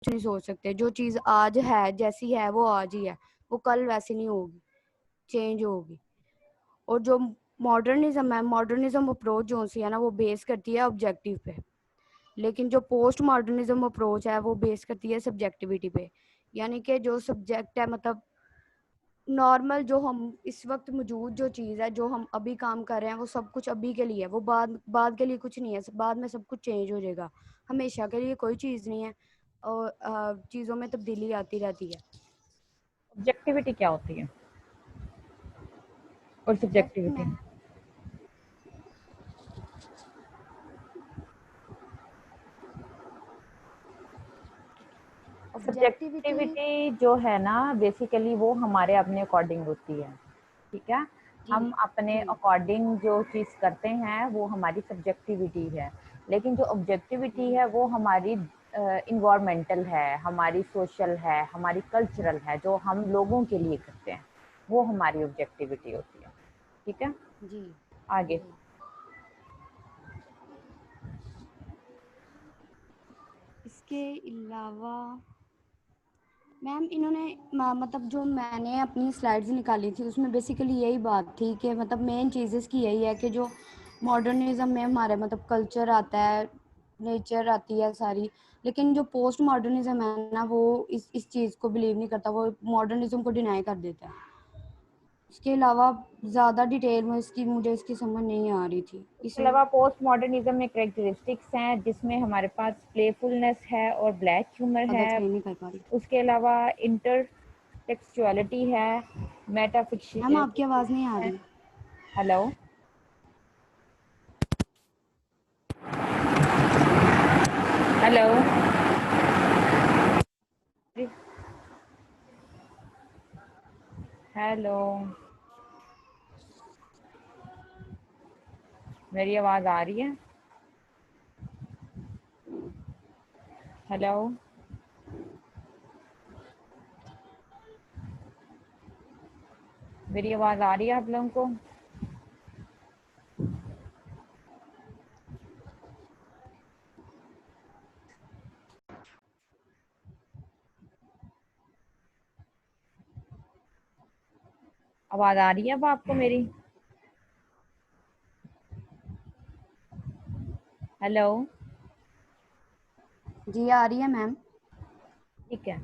नहीं सोच सकते। जो चीज़ आज है जैसी है वो आज ही है, वो कल वैसी नहीं होगी, चेंज होगी। और जो मॉडर्निज्म है, मॉडर्निज्म अप्रोच जो सी है ना, वो बेस करती है ऑब्जेक्टिव पे, लेकिन जो पोस्ट मॉडर्निज्म अप्रोच है वो बेस करती है सब्जेक्टिविटी पे। यानी कि जो सब्जेक्ट है, मतलब नॉर्मल जो हम इस वक्त मौजूद जो चीज़ है, जो हम अभी काम कर रहे हैं, वो सब कुछ अभी के लिए है, वो बाद के लिए कुछ नहीं है। बाद में सब कुछ चेंज हो जाएगा, हमेशा के लिए कोई चीज़ नहीं है, और चीज़ों में तब्दीली आती रहती है। ऑब्जेक्टिविटी क्या होती है और सब्जेक्टिविटी? सब्जेक्टिविटी जो है ना, बेसिकली वो हमारे अपने अकॉर्डिंग होती है, ठीक है। हम अपने अकॉर्डिंग जो चीज़ करते हैं वो हमारी सब्जेक्टिविटी है, लेकिन जो ऑब्जेक्टिविटी है वो हमारी इन्वायरमेंटल है, हमारी सोशल है, हमारी कल्चरल है, जो हम लोगों के लिए करते हैं, वो हमारी ऑब्जेक्टिविटी होती है, ठीक है। जी आगे जी। इसके अलावा मैम इन्होंने मतलब जो मैंने अपनी स्लाइड्स निकाली थी उसमें बेसिकली यही बात थी कि मतलब मेन चीज़ेस की यही है कि जो मॉडर्निज्म में हमारे मतलब कल्चर आता है, नेचर आती है सारी, लेकिन जो पोस्ट मॉडर्निज्म है ना, वो इस चीज़ को बिलीव नहीं करता, वो मॉडर्निज्म को डिनाई कर देता है। इसके अलावा ज़्यादा डिटेल में मुझे इसकी समझ नहीं आ रही थी। इसके अलावा पोस्ट मॉडर्निज्म में कैरेक्टरिस्टिक्स हैं जिसमें हमारे पास प्लेफुलनेस है और ब्लैक ह्यूमर ज़्यादा है। एक्सप्लेन नहीं कर पा रही। उसके अलावा इंटरटेक्सचुअलिटी है, मैम मेटाफिक्शन आपकी आवाज़ नहीं आ है। रही। हेलो, हेलो, हेलो, मेरी आवाज़ आ रही है? हेलो, मेरी आवाज़ आ रही है आप लोगों को? आवाज़ आ रही है अब आपको मेरी? हेलो, जी आ रही है मैम। ठीक है।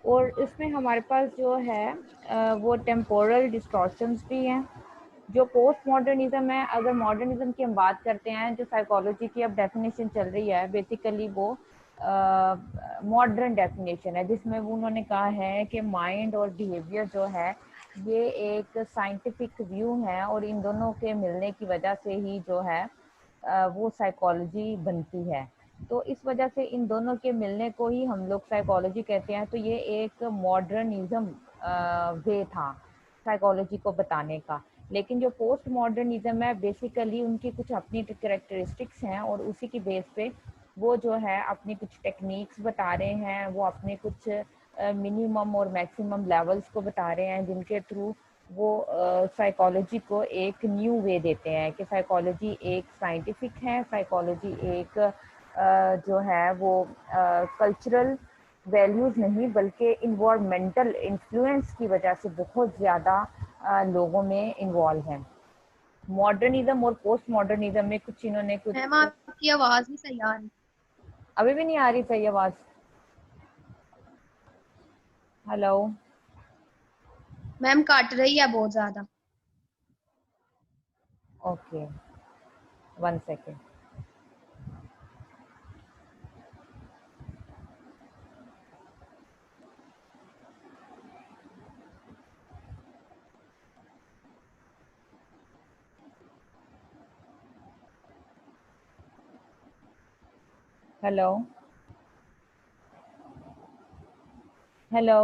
और इसमें हमारे पास जो है वो टेम्पोरल डिस्टॉर्शंस भी हैं। जो पोस्ट मॉडर्निज्म है, अगर मॉडर्निज्म की हम बात करते हैं, जो साइकोलॉजी की अब डेफिनेशन चल रही है, बेसिकली वो मॉडर्न डेफिनेशन है, जिसमें वो उन्होंने कहा है कि माइंड और बिहेवियर जो है ये एक साइंटिफिक व्यू है, और इन दोनों के मिलने की वजह से ही जो है वो साइकोलॉजी बनती है। तो इस वजह से इन दोनों के मिलने को ही हम लोग साइकोलॉजी कहते हैं। तो ये एक मॉडर्निज्म वे था साइकोलॉजी को बताने का। लेकिन जो पोस्ट मॉडर्निज्म है, बेसिकली उनकी कुछ अपनी कैरेक्टरिस्टिक्स हैं, और उसी की बेस पे वो जो है अपनी कुछ टेक्निक्स बता रहे हैं, वो अपने कुछ मिनिमम और मैक्सिमम लेवल्स को बता रहे हैं, जिनके थ्रू वो साइकोलॉजी को एक न्यू वे देते हैं कि साइकोलॉजी एक साइंटिफिक है, साइकोलॉजी एक जो है वो कल्चरल वैल्यूज़ नहीं बल्कि इन्वायरमेंटल इन्फ्लुएंस की वजह से बहुत ज़्यादा लोगों में इन्वॉल्व है। मॉडर्निज्म और पोस्ट मॉडर्निज्म में कुछ इन्होंने कुछ। मैम आपकी आवाज नहीं सही आ रही। अभी भी नहीं आ रही सही आवाज़? हेलो, मैम काट रही है बहुत ज्यादा। Okay, 1 second. हेलो, हेलो,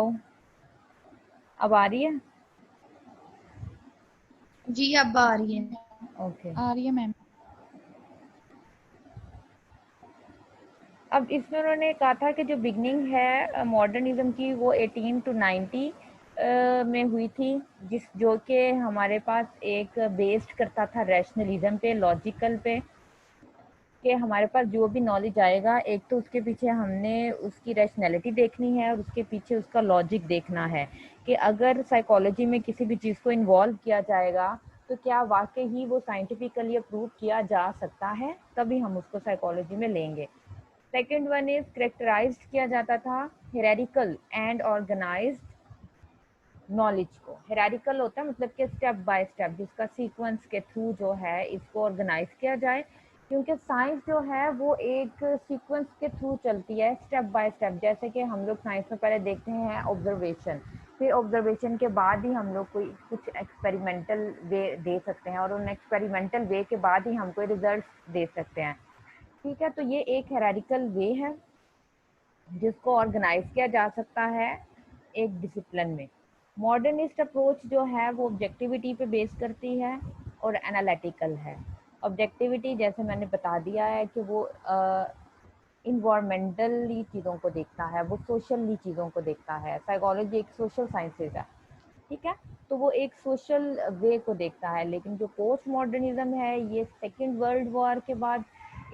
अब आ रही है? जी अब आ रही है। ओके। आ रही है मैम। अब इसमें उन्होंने कहा था कि जो बिगनिंग है मॉडर्निज्म की वो 18 to 90 में हुई थी, जो कि हमारे पास एक बेस्ड करता था रैशनलिज्म पे, लॉजिकल पे। कि हमारे पास जो भी नॉलेज आएगा, एक तो उसके पीछे हमने उसकी रैशनैलिटी देखनी है और उसके पीछे उसका लॉजिक देखना है कि अगर साइकोलॉजी में किसी भी चीज़ को इन्वॉल्व किया जाएगा तो क्या वाकई ही वो साइंटिफिकली अप्रूव किया जा सकता है, तभी हम उसको साइकोलॉजी में लेंगे। सेकेंड वन इज करेक्टराइज किया जाता था हियरार्किकल एंड ऑर्गेनाइज्ड नॉलेज को। हियरार्किकल होता है मतलब कि स्टेप बाय स्टेप, जिसका सीक्वेंस के थ्रू जो है इसको ऑर्गेनाइज किया जाए, क्योंकि साइंस जो है वो एक सीक्वेंस के थ्रू चलती है, स्टेप बाय स्टेप। जैसे कि हम लोग साइंस में पहले देखते हैं ऑब्जर्वेशन, फिर ऑब्जर्वेशन के बाद ही हम लोग कोई कुछ एक्सपेरिमेंटल वे दे सकते हैं और उन एक्सपेरिमेंटल वे के बाद ही हम कोई रिजल्ट दे सकते हैं। ठीक है, तो ये एक हियरार्किकल वे है जिसको ऑर्गेनाइज किया जा सकता है एक डिसिप्लिन में। मॉडर्निस्ट अप्रोच जो है वो ऑब्जेक्टिविटी पे बेस करती है और एनालिटिकल है। ऑब्जेक्टिविटी जैसे मैंने बता दिया है कि वो इन्वायरमेंटली चीज़ों को देखता है, वो सोशली चीज़ों को देखता है। साइकोलॉजी एक सोशल साइंसेज है, ठीक है, तो वो एक सोशल वे को देखता है। लेकिन जो पोस्ट मॉडर्निज्म है ये सेकेंड वर्ल्ड वॉर के बाद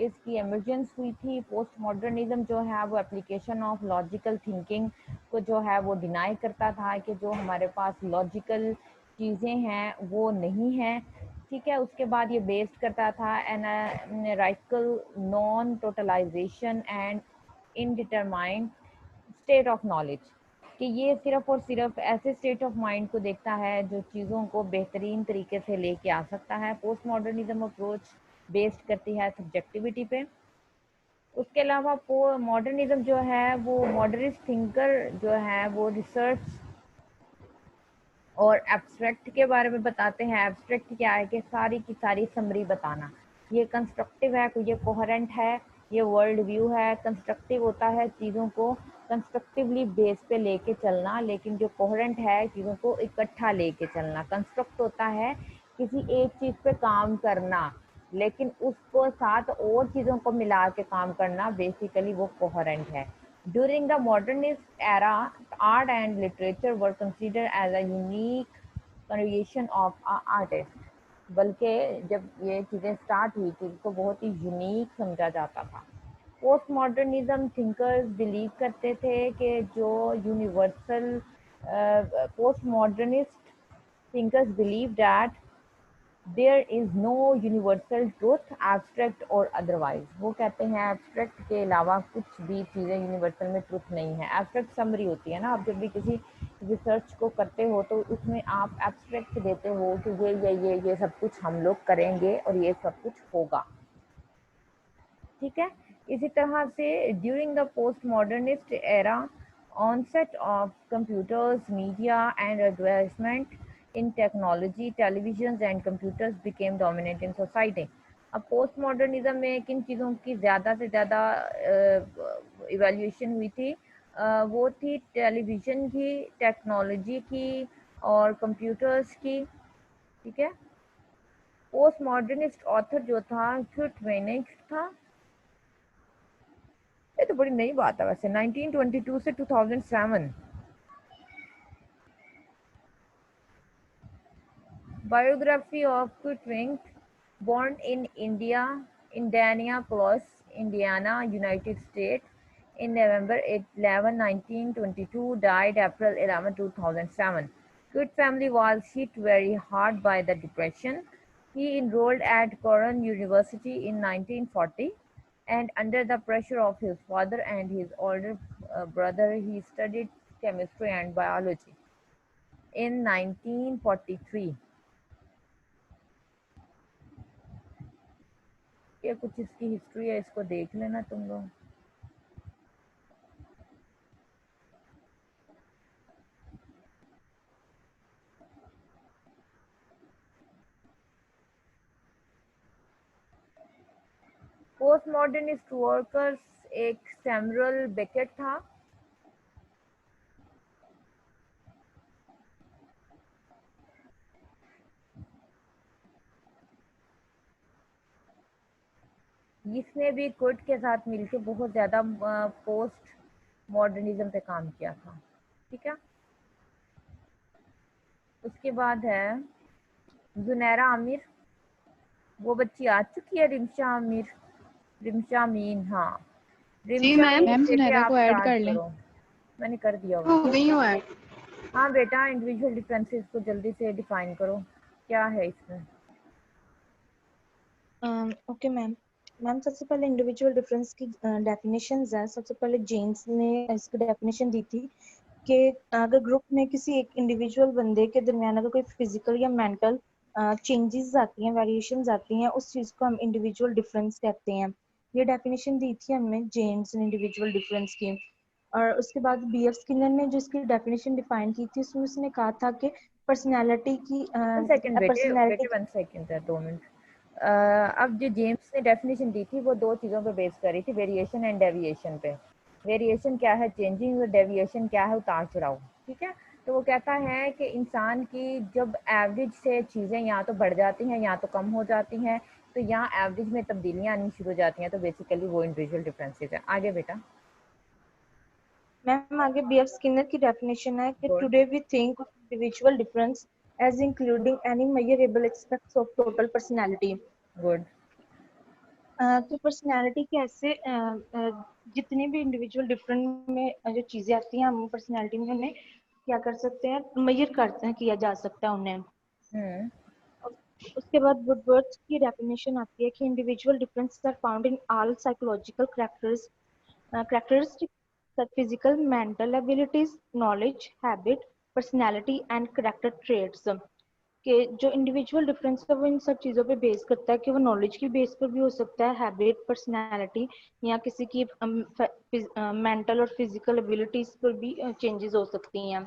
इसकी एमर्जेंस हुई थी। पोस्ट मॉडर्निज्म जो है वो एप्लीकेशन ऑफ लॉजिकल थिंकिंग को जो है वो डिनाई करता था कि जो हमारे पास लॉजिकल चीज़ें हैं वो नहीं हैं। ठीक है, उसके बाद ये बेस्ड करता था analytical non totalization and indeterminate state of knowledge, कि ये सिर्फ और सिर्फ ऐसे स्टेट ऑफ माइंड को देखता है जो चीज़ों को बेहतरीन तरीके से लेके आ सकता है। पोस्ट मॉडर्निज्म अप्रोच बेस्ड करती है सब्जेक्टिविटी पे। उसके अलावा मॉडर्निज्म जो है वो मॉडर्निस्ट थिंकर जो है वो रिसर्च और एब्स्ट्रैक्ट के बारे में बताते हैं। एब्स्ट्रैक्ट क्या है कि सारी की सारी समरी बताना। ये कंस्ट्रक्टिव है, ये कोहेरेंट है, ये वर्ल्ड व्यू है। कंस्ट्रक्टिव होता है चीज़ों को कंस्ट्रक्टिवली बेस पे लेके चलना, लेकिन जो कोहेरेंट है चीज़ों को इकट्ठा लेके चलना। कंस्ट्रक्ट होता है किसी एक चीज़ पे काम करना, लेकिन उसको साथ और चीज़ों को मिला के काम करना, बेसिकली वो कोहेरेंट है। During the modernist era, art and literature were considered as a unique creation of artist. बल्कि जब ये चीज़ें स्टार्ट हुई थी तो बहुत ही यूनिक समझा जाता था। पोस्ट मॉडर्निज्म थिंकर्स बिलीव करते थे कि जो universal post modernist thinkers believe that there is no universal truth abstract और अदरवाइज। वो कहते हैं एब्स्ट्रैक्ट के अलावा कुछ भी चीज़ें यूनिवर्सल में ट्रूथ नहीं है। एब्स्ट्रैक्ट समरी होती है ना, आप जब भी किसी रिसर्च को करते हो तो उसमें आप एब्स्ट्रैक्ट देते हो कि ये सब कुछ हम लोग करेंगे और ये सब कुछ होगा। ठीक है, इसी तरह से during the post modernist era, onset of computers, media and advancement in technology, televisions and computers became dominant in society. अब पोस्ट मॉडर्निज्म में किन चीज़ों की ज़्यादा से ज़्यादा इवेल्यूएशन हुई थी, वो थी टेलीविज़न की, टेक्नोलॉजी की और कंप्यूटर्स की। ठीक है, पोस्ट मॉडर्निस्ट ऑथर जो था क्यूट वेनिक्स था। ये तो बड़ी नई बात है वैसे, 1922 से 2007। Biography of Kutwink, born in Indianapolis, Indiana, United States, in November 11, 1922, died April 11, 2007. Kut family was hit very hard by the Depression. He enrolled at Cornell University in 1940, and under the pressure of his father and his older brother, he studied chemistry and biology. In 1943, ये कुछ इसकी history है, इसको देख लेना तुम लोग। Post modernist workers एक सैमुअल बेकेट था। इसने भी कुट के साथ मिलकर बहुत ज़्यादा पोस्ट मॉडर्निज्म पे काम किया था। ठीक है, उसके बाद है जुनैरा आमिर, वो बच्ची आ चुकी है रिमशा आमिर। रिमशा मीन, हाँ जी रिमशा मैम। मीन मैम बेटे सुनहरा आप को ऐड स्टार्ट कर लें। करो। मैंने कर दिया हो हुआ। गई हूँ ऐड। हाँ बेटा, इंडिविजुअल डिफरेंसेस को जल्दी से डिफाइन करो, क्या है इसमें। Okay ma'am. मैम सबसे पहले इंडिविजुअल डिफरेंस की डेफिनेशंस है। सबसे पहले जेम्स ने इसकी डेफिनेशन दी थी कि अगर ग्रुप में किसी एक इंडिविजुअल बंदे के दरमियान अगर कोई फिजिकल या मेंटल चेंजेस आती हैं, वेरिएशंस आती हैं, उस चीज़ को हम इंडिविजुअल डिफरेंस कहते हैं। ये डेफिनेशन दी थी हमें जेम्स ने इंडिविजुअल डिफरेंस की। और उसके बाद बी एफ स्किनर ने जो इसकी डेफिनेशन डिफाइन की थी, उसमें उसने कहा था कि पर्सनैलिटी की वन सेकंड बेटे, पर्सनैलिटी। वन सेकंड है, 2 मिनट। अब जो जेम्स ने डेफिनेशन दी थी वो दो चीज़ों पे बेस करी थी, वेरिएशन एंड डेविएशन पे। वेरिएशन क्या है, चेंजिंग, और डेविएशन क्या है, उतार चढ़ाव। ठीक है, तो वो कहता है कि इंसान की जब एवरेज से चीज़ें या तो बढ़ जाती हैं या तो कम हो जाती हैं, तो यहाँ एवरेज में तब्दीलियाँ आनी शुरू हो जाती हैं, तो बेसिकली वो इंडिविजुअल डिफरेंसेस है। आगे बेटा। मैम आगे बी एफ स्किनर की डेफिनेशन है कि Good. Today we think of individual difference as including any measurable aspects of total personality. Good. तो पर्सनालिटी के ऐसे जितने भी इंडिविजुअल डिफरेंट में जो चीजें आती हैं, हम पर्सनालिटी में उन्हें क्या कर सकते हैं, मेजर करते हैं, किया जा सकता है उन्हें। उसके बाद वुडवर्थ की डेफिनेशन आती है कि individual differences are found in all psychological characteristics such physical, mental abilities, knowledge, habit, personality and character traits। कि जो इंडिविजुअल डिफरेंस है वो इन सब चीज़ों पे बेस करता है कि वो नॉलेज की बेस पर भी हो सकता है, हैबिट, पर्सनालिटी या किसी की मेंटल और फिजिकल एबिलिटीज पर भी चेंजेस हो सकती हैं।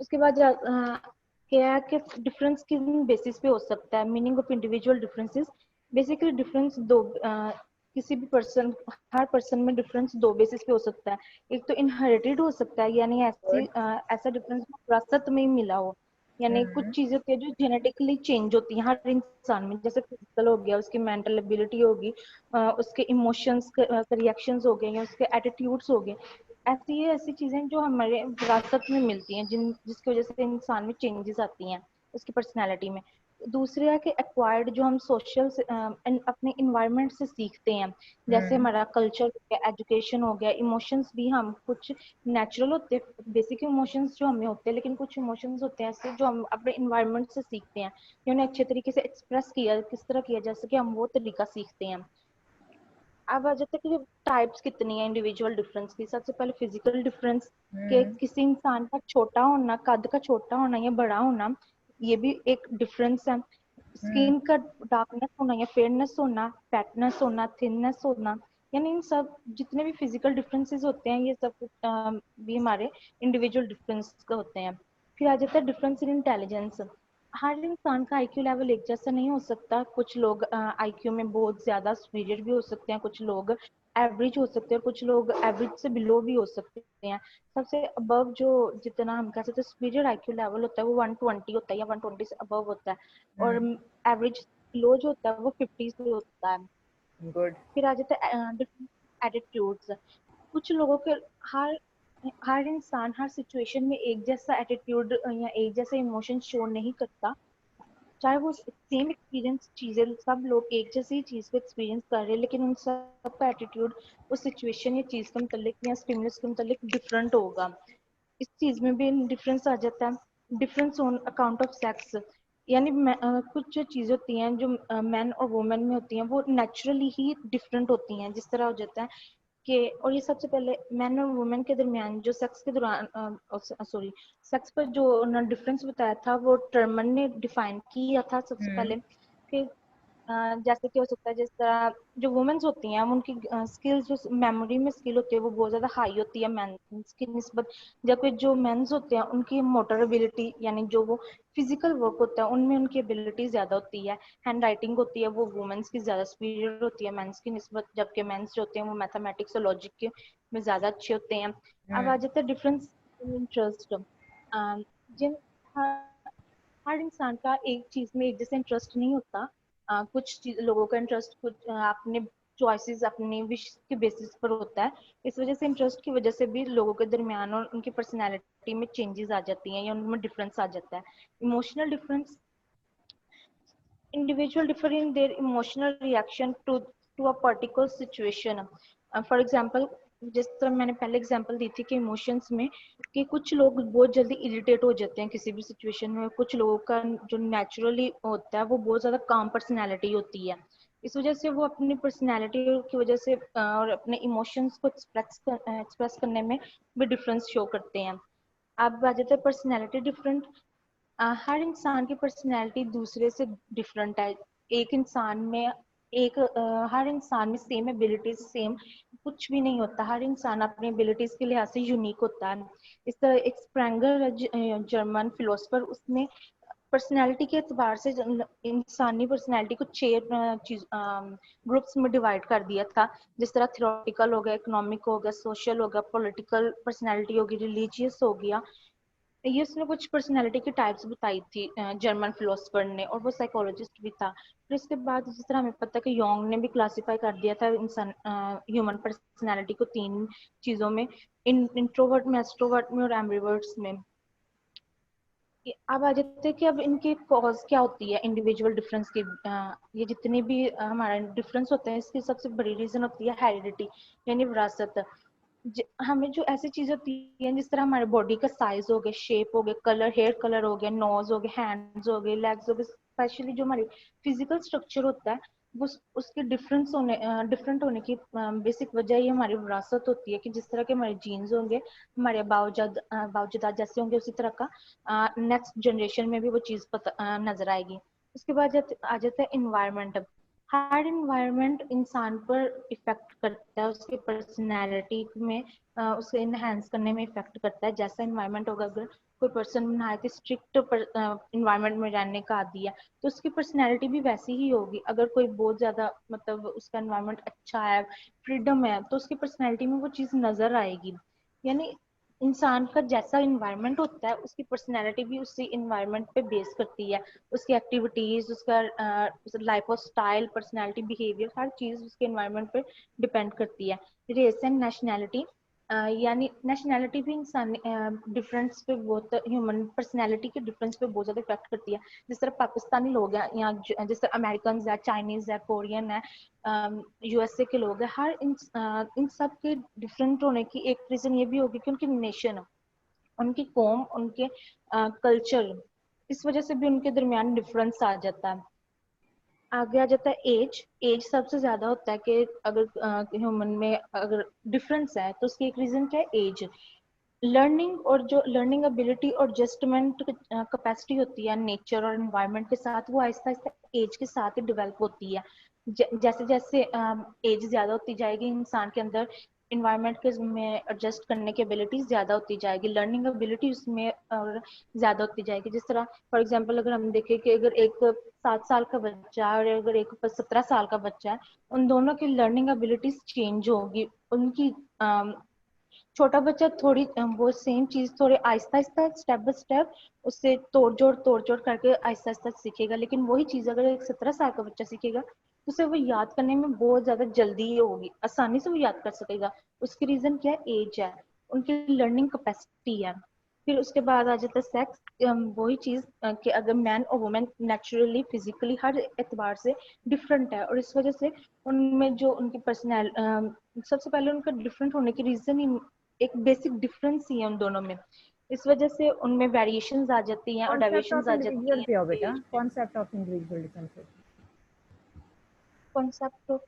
उसके बाद क्या है कि डिफरेंस किस बेसिस पे हो सकता है। Meaning of individual differences, basically difference दो किसी भी पर्सन, हर पर्सन में डिफरेंस दो बेसिस पे हो सकता है। एक तो इनहेरिटेड हो सकता है, यानी ऐसा डिफरेंस विरासत में ही मिला हो, यानी कुछ चीजें होती है जो जेनेटिकली चेंज होती है हर इंसान में, जैसे फिजिकल हो गया, उसकी मेंटल एबिलिटी होगी, उसके इमोशंस रिएक्शंस हो गए, या उसके एटीट्यूड्स हो गए। ऐसी चीजें जो हमारे विरासत में मिलती हैं, जिसकी वजह से इंसान में चेंजेस आती हैं उसकी पर्सनैलिटी में। दूसरे है कि एक्वायर्ड, जो हम सोशल अपने इन्वायरमेंट से सीखते हैं, जैसे हमारा कल्चर हो गया, एजुकेशन हो गया, इमोशंस भी हम कुछ नेचुरल होते हैं, बेसिक इमोशंस जो हमें होते हैं, लेकिन कुछ इमोशंस होते हैं ऐसे जो हम अपने इन्वायरमेंट से सीखते हैं, कि उन्हें अच्छे तरीके से एक्सप्रेस किया किस तरह किया जा सके, हम वो तरीका सीखते हैं। अब आ जाता है कि टाइप्स कितनी है इंडिविजुअल डिफरेंस की। सबसे पहले फिजिकल डिफरेंस, कि किसी इंसान का छोटा होना, कद का छोटा होना या बड़ा होना, ये भी एक डिफरेंस है। स्किन का डार्कनेस होना या फेयरनेस होना, फैटनेस होना, थिननेस होना, यानी इन सब जितने भी फिजिकल डिफरेंसेस होते हैं, ये सब भी हमारे इंडिविजुअल डिफरेंस का होते हैं। फिर आ जाता है डिफरेंस इन इंटेलिजेंस। हर इंसान का आईक्यू लेवल एक जैसा नहीं हो सकता। कुछ लोग आईक्यू में बहुत ज्यादा सुपीरियर भी हो सकते हैं, कुछ लोग एवरेज हो सकते हैं, कुछ लोग एवरेज से बिलो भी हो सकते हैं। सबसे अबव जो, जितना हम कह सकते हैं सुपीरियर आईक्यू लेवल होता है, वो 120 होता है या 120 से अबव होता है, और एवरेज लो जो होता है वो 50 से होता है। गुड। फिर आ जाता है डिफरेंट एटीट्यूड्स। कुछ लोगों के, हर हर इंसान हर सिचुएशन में एक जैसा एटीट्यूड या एक जैसा इमोशन शो नहीं करता, चाहे वो सेम एक्सपीरियंस चीजें, सब लोग एक जैसी चीज को एक्सपीरियंस कर रहे हैं, लेकिन उन सब का एटीट्यूड उस सिचुएशन या चीज के मुतालिक या स्टिमुलस के मुतालिक डिफरेंट होगा। इस चीज में भी डिफरेंस आ जाता है। Difference on account of sex, यानी कुछ जो चीजें होती हैं जो मैन और वुमेन में होती हैं, वो नेचुरली ही डिफरेंट होती हैं। जिस तरह हो जाता है कि, और ये सबसे पहले मैन और वुमेन के दरमियान जो सेक्स के दौरान सॉरी सेक्स पर जो डिफरेंस बताया था, वो टर्मन ने डिफाइन किया था सबसे पहले। कि जैसे कि हो सकता है, जिस तरह जो वुमेन्स होती हैं उनकी स्किल्स, जो मेमोरी में स्किल होती है, वो बहुत ज्यादा हाई होती है मेंस की निस्बत, जबकि जो मेंस होते हैं उनकी मोटर एबिलिटी, यानी जो वो फिजिकल वर्क होता है उनमें उनकी एबिलिटी ज्यादा होती है। हैंड राइटिंग होती है वो वुमेन्स की ज्यादा सुपीरियर होती है मेंस की निस्बत, जबकि मेंस जो होते हैं वो मैथमेटिक्स और लॉजिक के में ज्यादा अच्छे होते हैं। अब आ जाता है डिफरेंस इन इंटरेस्ट। जिन हर इंसान का एक चीज में एक जैसा इंटरेस्ट नहीं होता। कुछ लोगों का इंटरेस्ट कुछ अपने चॉइसेस, अपने विश के बेसिस पर होता है। इस वजह से इंटरेस्ट की वजह से भी लोगों के दरमियान और उनकी पर्सनैलिटी में चेंजेस आ जाती हैं या उनमें डिफरेंस आ जाता है। Emotional difference, individual differ in their emotional reaction to to a particular situation. For example, जिस तरह मैंने पहले एग्जांपल दी थी कि इमोशंस में कि कुछ लोग बहुत जल्दी इरिटेट हो जाते हैं किसी भी सिचुएशन में, कुछ लोगों का जो नेचुरली होता है वो बहुत ज़्यादा काम पर्सनैलिटी होती है, इस वजह से वो अपनी पर्सनैलिटी की वजह से और अपने इमोशंस को एक्सप्रेस करने में भी डिफरेंस शो करते हैं। अब आ जाते हैं पर्सनैलिटी डिफरेंट। हर इंसान की पर्सनैलिटी दूसरे से डिफरेंट है। एक इंसान में हर इंसान में सेम एबिलिटीज सेम कुछ भी नहीं होता, हर इंसान अपनी एबिलिटीज के लिहाज से यूनिक होता है। इस तरह एक स्प्रेंगर जर्मन फिलोसफर, उसने पर्सनैलिटी के एतबार से इंसानी पर्सनैलिटी को 6 ग्रुप्स में डिवाइड कर दिया था। जिस तरह थियोरटिकल हो गया, इकोनॉमिक हो गया, सोशल हो गया, पॉलिटिकल पर्सनैलिटी होगी, रिलीजियस हो गया। ये उसने कुछ पर्सनैलिटी की टाइप्स बताई थी जर्मन फिलोसफर ने, और वो साइकोलॉजिस्ट भी था। फिर इसके बाद जिस तरह हमें पता है कि योंग ने भी क्लासिफाई कर दिया था इंसान ह्यूमन पर्सनैलिटी को 3 चीजों में, इंट्रोवर्ट में, एक्सट्रोवर्ट में और एम्बिवर्ट्स में। अब आ जाते हैं कि अब इनकी कॉज क्या होती है इंडिविजुअल डिफरेंस की। ये जितने भी हमारा डिफरेंस होते हैं इसकी सबसे बड़ी रीजन होती है हेरिडिटी, यानी विरासत। हमें जो ऐसी चीज होती है जिस तरह हमारे बॉडी का साइज हो गया, शेप हो गया, कलर, हेयर कलर हो गया, नोज हो गया, हैंड्स हो गए, लेग्स हो गए, स्पेशली जो हमारी फिजिकल स्ट्रक्चर होता है वो उसके डिफरेंट होने की बेसिक वजह ये हमारी विरासत होती है कि जिस तरह के हमारे जीन्स होंगे, हमारे बावजदाद जैसे होंगे, उसी तरह का नेक्स्ट जनरेशन में भी वो चीज नजर आएगी। उसके बाद आ जाता है इन्वायरमेंट। हर इन्वायरमेंट इंसान पर इफेक्ट करता है, उसकी पर्सनैलिटी में उसे इनहेंस करने में इफेक्ट करता है। जैसा इन्वायरमेंट होगा, अगर कोई पर्सन नहायत स्ट्रिक्ट इन्वायरमेंट में रहने का आदी है तो उसकी पर्सनैलिटी भी वैसी ही होगी। अगर कोई बहुत ज्यादा मतलब उसका इन्वायरमेंट अच्छा है, फ्रीडम है, तो उसकी पर्सनैलिटी में वो चीज नजर आएगी। यानी इंसान का जैसा इन्वायरमेंट होता है उसकी पर्सनैलिटी भी उसी इन्वायरमेंट पे बेस करती है। उसकी एक्टिविटीज, उसका life of style, personality, behaviour, हर चीज उसके इन्वायरमेंट पे डिपेंड करती है। रेस एंड नेशनैलिटी, यानी नेशनैलिटी भी इंसान डिफरेंस पे बहुत, ह्यूमन पर्सनैलिटी के डिफरेंस पे बहुत ज्यादा इफेक्ट करती है। जिस तरह पाकिस्तानी लोग हैं या जिस तरह अमेरिकन है, चाइनीज है, कोरियन है, यूएसए के लोग हैं, हर इन सब के डिफरेंट होने की एक रीजन ये भी होगी कि उनकी नेशन, उनकी कौम, उनके कल्चर, इस वजह से भी उनके दरमियान डिफरेंस आ जाता है। आगे आ जाता है एज। एज सबसे ज्यादा होता है कि अगर ह्यूमन में अगर डिफरेंस है तो उसकी एक रीजन क्या है, एज। लर्निंग और जो लर्निंग एबिलिटी और एडजस्टमेंट कैपेसिटी होती है नेचर और एनवायरनमेंट के साथ, वो आहिस्ता आहिस्ता एज के साथ ही डेवलप होती है। जैसे जैसे एज ज्यादा होती जाएगी इंसान के अंदर इन्वायरमेंट के में एडजस्ट करने की एबिलिटी ज्यादा होती जाएगी, लर्निंग एबिलिटी उसमें और ज्यादा होती जाएगी। जिस तरह फॉर एग्जांपल अगर हम देखें कि अगर एक 7 साल का बच्चा है और अगर एक 17 साल का बच्चा है, उन दोनों की लर्निंग एबिलिटीज चेंज होगी। उनकी छोटा बच्चा थोड़ी वो सेम चीज थोड़े Aahista Aahista step by step उससे तोड़ जोड़ करके आहिस्ता आहिस्ता सीखेगा, लेकिन वही चीज अगर एक 17 साल का बच्चा सीखेगा तो उसे वो याद करने में बहुत ज्यादा जल्दी होगी, आसानी से वो याद कर सकेगा। उसकी रीजन क्या है, एज है, उनकी लर्निंग कैपेसिटी है। फिर उसके बाद आ जाता है सेक्स। वही चीज कि अगर मैन और वुमेन नेचुरली फिजिकली हर एतबार से डिफरेंट है, और इस वजह से उनमें जो उनकी पर्सनल सबसे पहले उनका डिफरेंट होने की रीजन ही एक बेसिक डिफरेंस ही है उन दोनों में। इस वजह से उनमें वेरिएशंस आ जाती हैं और कॉन्सेप्ट डेविएशंस ऑफ आ जाती इंडिविजुअल पे हो बेटा, हैं। Concept of individual differences. Concept of,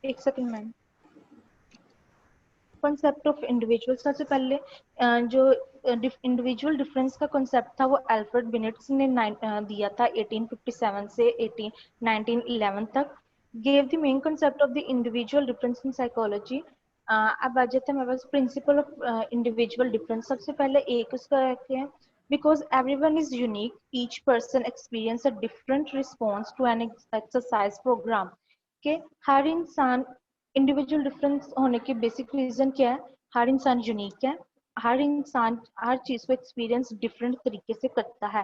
एक second ma'am, concept of individual सबसे पहले जो इंडिविजुअल डिफरेंस का कॉन्सेप्ट था वो अल्फ्रेड बिनेट ने दिया था 1857 से 1911 तक। Gave the main concept of the individual difference in psychology. अब आ जाते हैं हमारे पास प्रिंसिपल ऑफ इंडिविजुअल डिफरेंस। सबसे पहले एक उसका क्या है, because everyone is unique, each person experience a different response to an exercise programme. के हर इंसान, इंडिविजुअल डिफरेंस होने की बेसिक रीजन क्या है, हर इंसान यूनिक है, हर इंसान हर चीज को एक्सपीरियंस डिफरेंट तरीके से करता है।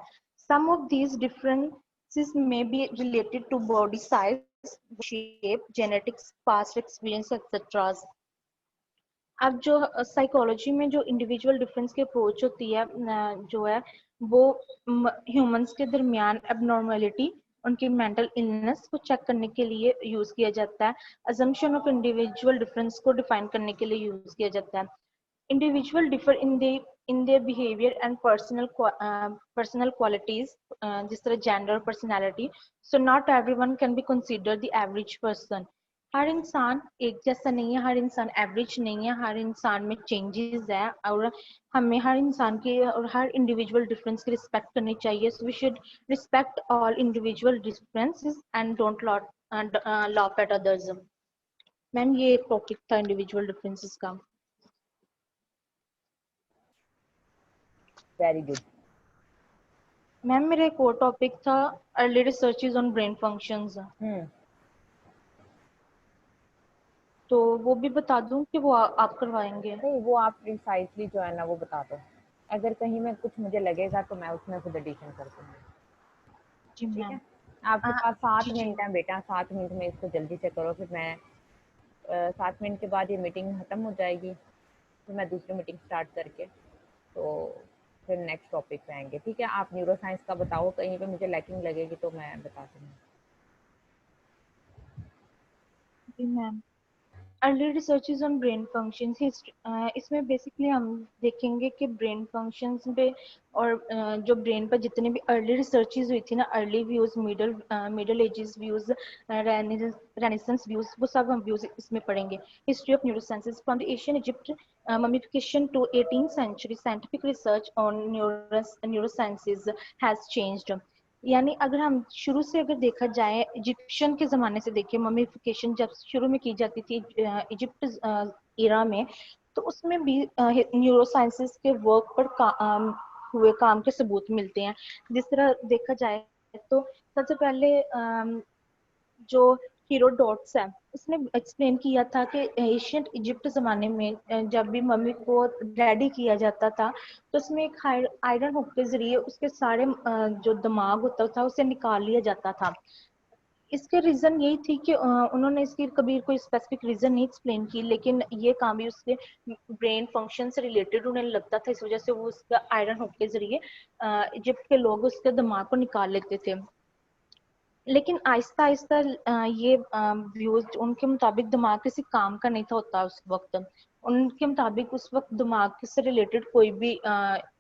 Some of these differences may be related to body size, shape, genetics, past experience etcetera. अब जो साइकोलॉजी में जो इंडिविजुअल डिफरेंस की अप्रोच होती है जो है वो ह्यूमंस के दरमियान एबनॉर्मलिटी उनकी मेंटल इलनेस को चेक करने के लिए यूज किया जाता है। अजम्पशन ऑफ इंडिविजुअल डिफरेंस को डिफाइन करने के लिए यूज किया जाता है। Individual differ in their behaviour and personal qualities, जिस तरह gender, personality. So not everyone can be consider the average person. हर इंसान एक जैसा नहीं है, हर इंसान एवरेज नहीं है, हर इंसान में चेंजेस है और हमें हर इंसान के और हर इंडिविजुअल डिफरेंस की रिस्पेक्ट करनी चाहिए। So we should respect all individual differences and don't laugh at others. Ma'am ये एक टॉपिक था इंडिविजुअल डिफरेंसेस का। Very good. मैम मेरा एक और टॉपिक था early researches on brain functions. तो वो भी बता दूं कि वो आप करवाएंगे? नहीं, वो आप प्रिसाइजली जो है ना वो बता दो, अगर कहीं में कुछ मुझे लगेगा तो मैं उसमें खुद एडिशन कर दूंगी। जी ठीक मैम। है, आपके पास 7 जी जी मिनट है बेटा, 7 मिनट में इसको जल्दी से करो, फिर मैं 7 मिनट के बाद ये मीटिंग खत्म हो जाएगी, फिर मैं दूसरी मीटिंग स्टार्ट करके तो फिर नेक्स्ट टॉपिक पे आएंगे। ठीक है, आप न्यूरो साइंस का बताओ, कहीं पे मुझे लैकिंग लगेगी तो मैं बता दूंगी। जी ma'am. Early researches on brain functions, इसमें बेसिकली हम देखेंगे कि ब्रेन फंक्शंस पे और जो ब्रेन पर जितने भी अर्ली रिसर्चेज हुई थी ना, early views, middle ages views, renaissance views, वो सब हम व्यूज इसमें पढ़ेंगे। History of neurosciences from the Asian Egypt mummification to 18th century, scientific research on neurosciences has changed. यानी अगर हम शुरू से अगर देखा जाए, इजिप्शियन के ज़माने से देखिए, ममीफिकेशन जब शुरू में की जाती थी इजिप्ट एरा में, तो उसमें भी न्यूरो साइंसेस के वर्क पर हुए काम के सबूत मिलते हैं। जिस तरह देखा जाए तो सबसे पहले जो हीरोडोट्स है, उसने एक्सप्लेन किया था कि एशियंट इजिप्ट ज़माने में जब भी मम्मी को रेडी किया जाता था तो उसमें एक आयरन हुक के जरिए उसके सारे जो दिमाग होता था उसे निकाल लिया जाता था। इसके रीजन यही थी कि उन्होंने इसकी कभी कोई स्पेसिफिक रीजन नहीं एक्सप्लेन की, लेकिन ये काम भी उसके ब्रेन फंक्शन से रिलेटेड उन्हें लगता था, इस वजह से वो उसका आयरन हुक के जरिए इजिप्ट के लोग उसके दिमाग को निकाल लेते थे। लेकिन आहिस्ता आहिस्ता ये व्यूज उनके मुताबिक दिमाग किसी काम का नहीं था होता उस वक्त। उनके मुताबिक उस वक्त दिमाग से रिलेटेड कोई भी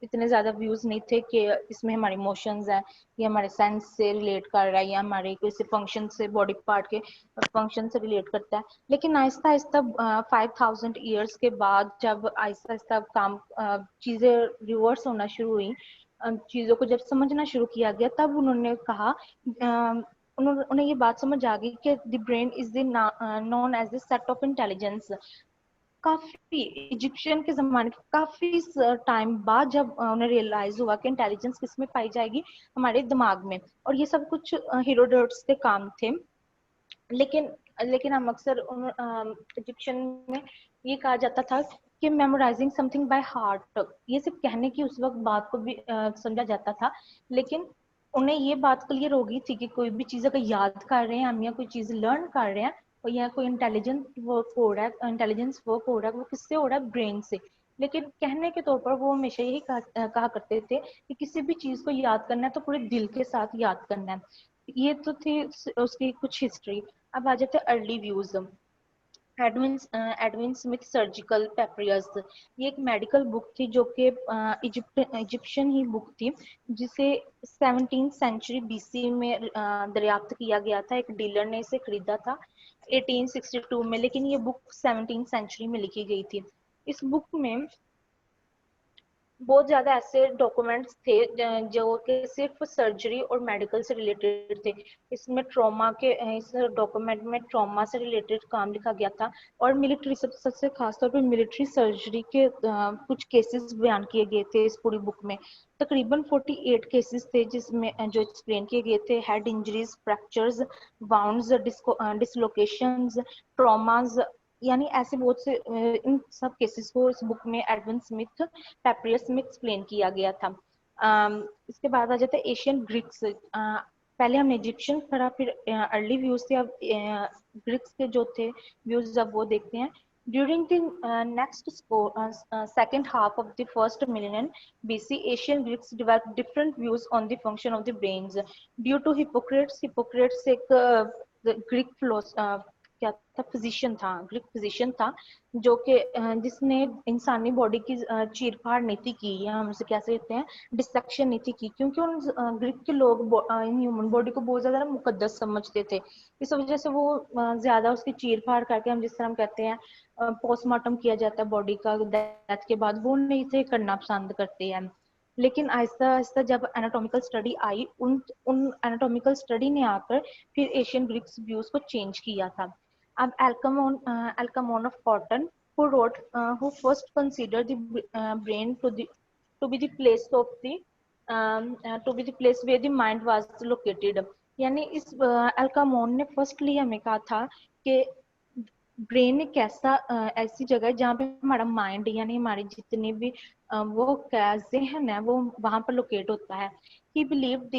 इतने ज्यादा व्यूज नहीं थे कि इसमें हमारे इमोशंस है, या हमारे सेंस से रिलेट कर रहा है, या हमारे किसी फंक्शन से, बॉडी पार्ट के फंक्शन से रिलेट करता है। लेकिन आहिस्ता आहिस्ता 5000 ईयर्स के बाद जब आहिस्ता आहिस्ता काम चीजें रिवर्स होना शुरू हुई, चीजों को जब समझना शुरू किया गया, तब उन्होंने कहा, उन्हें ये बात समझ आ गई कि the brain is the known as the set of intelligence. काफी इजिप्शियन के जमाने के काफी टाइम बाद जब उन्हें रियलाइज हुआ कि इंटेलिजेंस किस में पाई जाएगी, हमारे दिमाग में, और ये सब कुछ हीरोडोट्स के काम थे। लेकिन लेकिन हम अक्सर इजिप्शियन में ये कहा जाता था कि मेमोराइजिंग समथिंग बाय हार्ट, ये सिर्फ कहने की उस वक्त बात को भी समझा जाता था। लेकिन उन्हें ये बात क्लियर हो गई थी कि कोई भी चीज अगर याद कर रहे हैं हम, या कोई चीज लर्न कर रहे हैं, और या कोई इंटेलिजेंस वर्क हो रहा है, वो किससे हो रहा है? ब्रेन से। लेकिन कहने के तौर पर वो हमेशा यही कहा करते थे कि किसी भी चीज को याद करना है तो पूरे दिल के साथ याद करना है। ये तो थी उसकी कुछ हिस्ट्री। अब आ जाते हैं early views. Edwin Smith surgical papyrus, ये एक मेडिकल बुक थी जो कि इजिप्शियन ही बुक थी, जिसे 17th century BC में दरियाफ्त किया गया था। एक डीलर ने इसे खरीदा था 1862 में, लेकिन ये बुक 17th century में लिखी गई थी। इस बुक में बहुत ज्यादा ऐसे डॉक्यूमेंट्स थे जो कि सिर्फ सर्जरी और मेडिकल से रिलेटेड थे। इसमें ट्रॉमा के इस डॉक्यूमेंट में ट्रॉमा से रिलेटेड काम लिखा गया था, और मिलिट्री सबसे खास तौर पर मिलिट्री सर्जरी के कुछ केसेस बयान किए गए थे इस पूरी बुक में। तकरीबन 48 केसेस थे जिसमें जो एक्सप्लेन किए गए थे। Head injuries, fractures, wounds, dislocations, traumas, यानी ऐसे बहुत से इन सब केसेस को इस बुक में एडविन स्मिथ पेपरियस में एक्सप्लेन किया गया था। इसके बाद आ जाता है एशियन ग्रीक्स। पहले हमने इजिप्शियन पढ़ा, फिर अर्ली व्यूज थे, अब ग्रीक्स के जो थे व्यूज अब वो देखते हैं। During the second half of the first millennium BC, Asian Greeks developed different views on the function of the brains due to Hippocrates. Hippocrates एक ग्रीक क्या था, फिजिशियन था, ग्रीक फिजिशियन था, जो कि जिसने इंसानी बॉडी की चीरफाड़ नीति की, या हम उसे कैसे कहते हैं, डिसेक्शन नीति की, क्योंकि उन ग्रीक के लोग ह्यूमन बॉडी को बहुत ज्यादा मुकद्दस समझते थे। इस वजह से वो ज्यादा उसकी चीरफाड़ करके, हम जिस तरह हम कहते हैं पोस्टमार्टम किया जाता है बॉडी का डेथ के बाद, वो नहीं थे करना पसंद करते हैं। लेकिन आहिस्ता आहिस्ता जब एनाटॉमिकल स्टडी आई, उन एनाटॉमिकल स्टडी ने आकर फिर एशियन ग्रीक्स व्यूज को चेंज किया था। अब Alcmaeon of Croton who first considered the brain to be the place where the mind was located। यानी इस एल्कामोन ने फर्स्टली हमें कहा था कि ब्रेन एक ऐसी जगह है जहाँ पे हमारा माइंड, यानी हमारे जितने भी वो ज़हन है, वो वहां पर लोकेट होता है। he believed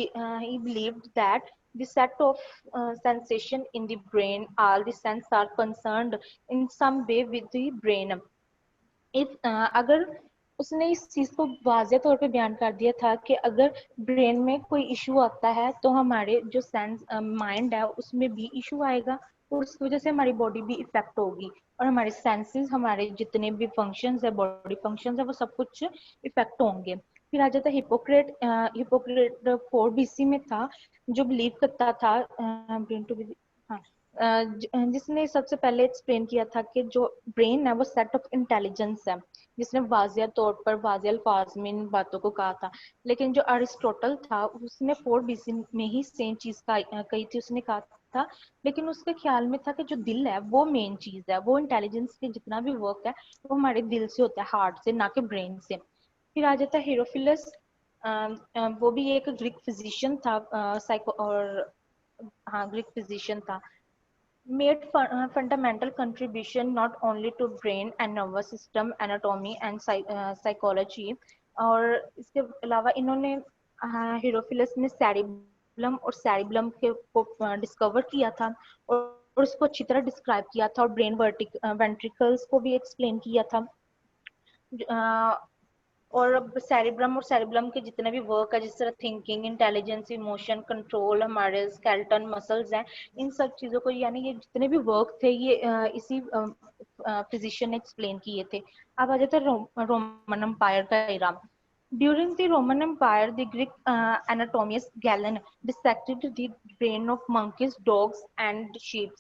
that the set of sensation in the brain, all the senses are concerned in some way with the brain। अगर उसने इस चीज को वाज़े तौर पे बयान कर दिया था कि अगर ब्रेन में कोई इशू आता है तो हमारे जो सेंस माइंड है उसमें भी इशू आएगा, और उस वजह से हमारी बॉडी भी इफेक्ट होगी, और हमारे सेंसेस, हमारे जितने भी फंक्शंस है, बॉडी फंक्शंस है, वो सब कुछ इफेक्ट होंगे। फिर आ जाता है हिपोक्रेट 4 BC में था, जो बिलीव करता था ब्रेन टू बी, जिसने सबसे पहले एक्सप्लेन किया था कि जो ब्रेन है वो सेट ऑफ इंटेलिजेंस है, जिसने वाजिया तौर पर वाजिया अल्फाज में इन बातों को कहा था। लेकिन जो अरिस्टोटल था उसने 4 BC में ही सेम चीज कही थी, उसने कहा था, लेकिन उसके ख्याल में था कि जो दिल है वो मेन चीज है, वो इंटेलिजेंस के जितना भी वर्क है वो हमारे दिल से होता है, हार्ट से, ना कि ब्रेन से। फिर आ जाता है हेरोफिलस, वो भी एक ग्रीक फिजिशियन था, साइको और हाँ ग्रीक फिजिशियन था। made fundamental contribution not only to brain and nervous system, anatomy and psychology। और इसके अलावा इन्होंने हीरोफिलस ने सेरिबलम और सेरिबलम के को डिस्कवर किया था, और उसको अच्छी तरह डिस्क्राइब किया था, और ब्रेन वेंट्रिकल्स को भी एक्सप्लेन किया था। और सेरिब्रम के जितने भी वर्क है, जिस तरह थिंकिंग, इंटेलिजेंस, इमोशन, कंट्रोल, हमारे स्केलेटन मसल्स हैं, इन सब चीजों को, यानी ये जितने भी वर्क थे ये इसी फिजिशियन ने एक्सप्लेन किए थे। अब आ जाता है रोमन एम्पायर का era. During the Roman Empire, the Greek anatomist Galen dissected the brain of monkeys, dogs, and sheep।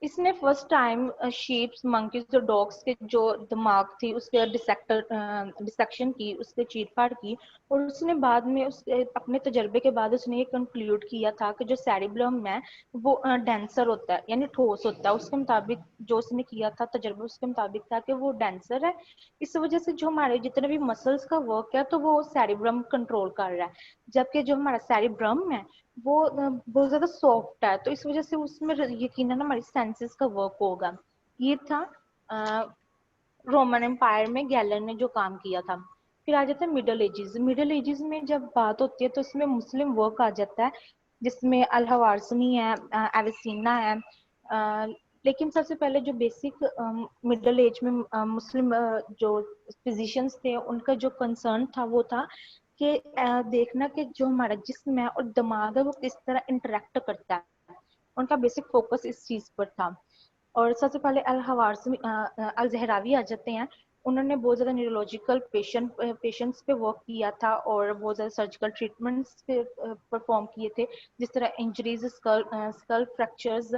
इसने फर्स्ट टाइम शीप्स, मंकीज और डॉग्स के जो दिमाग थी उसके डिसेक्शन की, उसके चीरफाड़ की, और उसने बाद में उसके अपने तजर्बे के बाद उसने ये कंक्लूड किया था कि जो सेरिब्रम है वो डेंसर होता है, यानी ठोस होता है। उसके मुताबिक जो उसने किया था तजर्बा, उसके मुताबिक था कि वो डेंसर है। इस वजह से जो हमारे जितने भी मसल्स का वर्क है तो वो सेरिब्रम कंट्रोल कर रहा है, जबकि जो हमारा सेरिब्रम है वो बहुत ज्यादा सॉफ्ट है, तो इस वजह से उसमें यकीनन हमारी सेंसेस का वर्क होगा। ये था रोमन एम्पायर में गैलन ने जो काम किया था। फिर आ जाता है मिडल एजेस। मिडल एजेस में जब बात होती है तो इसमें मुस्लिम वर्क आ जाता है, जिसमें अल हवारसनी है, एविसिना है। लेकिन सबसे पहले जो बेसिक मिडल एज में मुस्लिम जो फिजिशियंस थे उनका जो कंसर्न था वो था कि देखना कि जो हमारा जिस्म है और दिमाग है वो किस तरह इंटरेक्ट करता है। उनका बेसिक फोकस इस चीज पर था। और सबसे पहले अल जहरावी आ जाते हैं। उन्होंने बहुत ज्यादा न्यूरोलॉजिकल पेशेंट्स पे वर्क किया था और बहुत ज्यादा सर्जिकल ट्रीटमेंट्स पे परफॉर्म किए थे, जिस तरह इंजरीज, स्कल फ्रैक्चर्स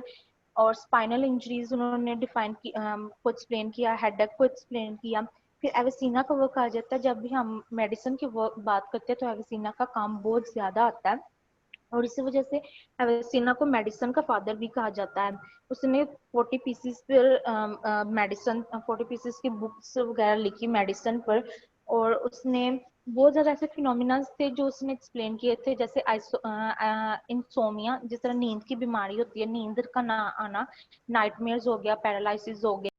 और स्पाइनल इंजरीज उन्होंने डिफाइन को एक्सप्लेन किया, हेडेक को एक्सप्लेन किया। फिर एविसिना का वर्क आ जाता है। जब भी हम मेडिसिन की बात करते हैं तो एविसिना का काम बहुत ज्यादा आता है, और इसी वजह से एविसिना को मेडिसिन का फादर भी कहा जाता है। उसने 40 पीसेस पर मेडिसिन 40 पीसेस की बुक्स वगैरह लिखी मेडिसिन पर, और उसने बहुत ज्यादा ऐसे फिनोमिना थे जो उसने एक्सप्लेन किए थे, जैसे इंसोमिया, जिस तरह नींद की बीमारी होती है, नींद का ना आना, नाइटमेयर्स हो गया, पैरालिसिस हो गया,